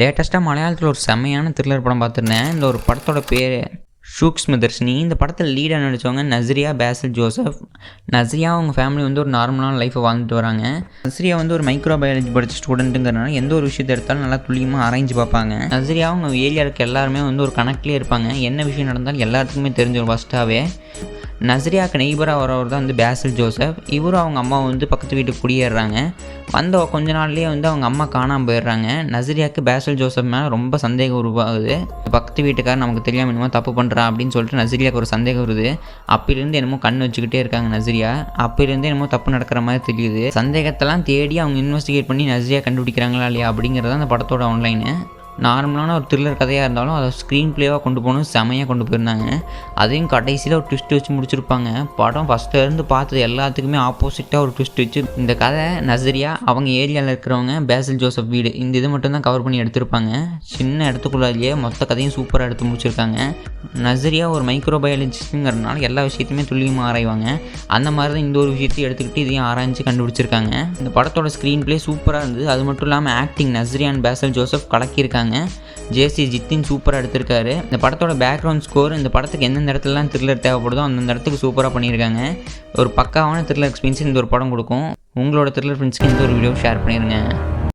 லேட்டஸ்ட்டாக மலையாளத்தில் ஒரு செம்மையான த்ரில்லர் படம் பார்த்துருந்தேன். இந்த ஒரு படத்தோட பேர் சூக்ஷ்மதர்ஷினி. இந்த படத்தில் லீடாக நடித்தவங்க நஸ்ரியா, பேசில் ஜோசப். நஸ்ரியா அவங்க ஃபேமிலி வந்து ஒரு நார்மலான லைஃப்பை வாழ்ந்துட்டு வராங்க. நஸ்ரியா வந்து ஒரு மைக்ரோ பயாலஜி படித்த ஸ்டூடெண்ட்டுங்கிறனால எந்த ஒரு விஷயத்தை எடுத்தாலும் நல்லா துல்லியமாக ஆராய்ஞ்சு பார்ப்பாங்க. நஸ்ரியா அவங்க ஏரியா இருக்க எல்லாருமே வந்து ஒரு கனெக்ட்லேயே இருப்பாங்க. என்ன விஷயம் நடந்தாலும் எல்லாத்துக்குமே தெரிஞ்சிடும் ஃபஸ்ட்டாகவே. நஸ்ரியாவுக்கு நெய்பராக வரவர் தான் வந்து பேசில் ஜோசப். இவரும் அவங்க அம்மா வந்து பக்கத்து வீட்டுக்கு குடியேறாங்க. வந்த கொஞ்ச நாள்லேயே வந்து அவங்க அம்மா காணாமல் போயிடுறாங்க. நஸ்ரியாவுக்கு பேசில் ஜோசப் மேலே ரொம்ப சந்தேகம் உருவாகுது. பக்கத்து வீட்டுக்காரர் நமக்கு தெரியாமல் என்னமோ தப்பு பண்ணுறான் அப்படின்னு சொல்லிட்டு நஸ்ரியாவுக்கு ஒரு சந்தேகம் வருது. அப்பிலேருந்து என்னமோ கண் வச்சுக்கிட்டே இருக்காங்க நஸ்ரியா. அப்பிலேருந்து என்னமோ தப்பு நடக்கிற மாதிரி தெரியுது. சந்தேகத்தெல்லாம் தேடி அவங்க இன்வெஸ்டிகேட் பண்ணி நஸ்ரியா கண்டுபிடிக்கிறாங்களா இல்லையா அப்படிங்கிறது அந்த படத்தோட ஆன்லைனு. நார்மலான ஒரு த்ரில்லர் கதையாக இருந்தாலும் அதை ஸ்க்ரீன் ப்ளேவாக கொண்டு போகணும், செமையாக கொண்டு போயிருந்தாங்க. அதையும் கடைசியில் ஒரு ட்விஸ்ட் வச்சு முடிச்சிருப்பாங்க. படம் ஃபஸ்ட்டிலேருந்து பார்த்தது எல்லாத்துக்குமே ஆப்போசிட்டாக ஒரு ட்விஸ்ட் வச்சு இந்த கதை நஸ்ரியா அவங்க ஏரியாவில் இருக்கிறவங்க பேசில் ஜோசப் வீடு இந்த இது மட்டும்தான் கவர் பண்ணி எடுத்திருப்பாங்க. சின்ன இடத்துக்குள்ளாலேயே மொத்த கதையும் சூப்பராக எடுத்து முடிச்சிருக்காங்க. நஸ்ரியா ஒரு மைக்ரோ பயாலஜிஸ்ட்டுங்கிறதுனால எல்லா விஷயத்தையுமே துல்லியமாக ஆராய்வாங்க. அந்த மாதிரி தான் இந்த ஒரு விஷயத்தையும் எடுத்துக்கிட்டு இதையும் ஆராய்ச்சி கண்டுபிடிச்சிருக்காங்க. இந்த படத்தோட ஸ்க்ரீன் ப்ளே சூப்பராக இருந்தது. அது மட்டும் இல்லாமல் ஆக்டிங் நஸ்ரியா அண்ட் பேசில் ஜோசப் கலக்கியிருக்காங்க. ஜேசி ஜித்தின் சூப்பராக எடுத்திருக்காரு. இந்த படத்தோட பேக்ரவுண்ட் ஸ்கோர் இந்த படத்துக்கு எந்தெந்த இடத்துலலாம் த்ரில்லர் தேவைப்படுதோ அந்தந்த இடத்துக்கு சூப்பராக பண்ணியிருக்காங்க. ஒரு பக்காவான த்ரில்லர் எக்ஸ்பீரியன்ஸ் இந்த ஒரு படம் கொடுக்கும். உங்களோட த்ரில்லர் ஃப்ரெண்ட்ஸ்க்கு இந்த ஒரு வீடியோ ஷேர் பண்ணிடுங்க.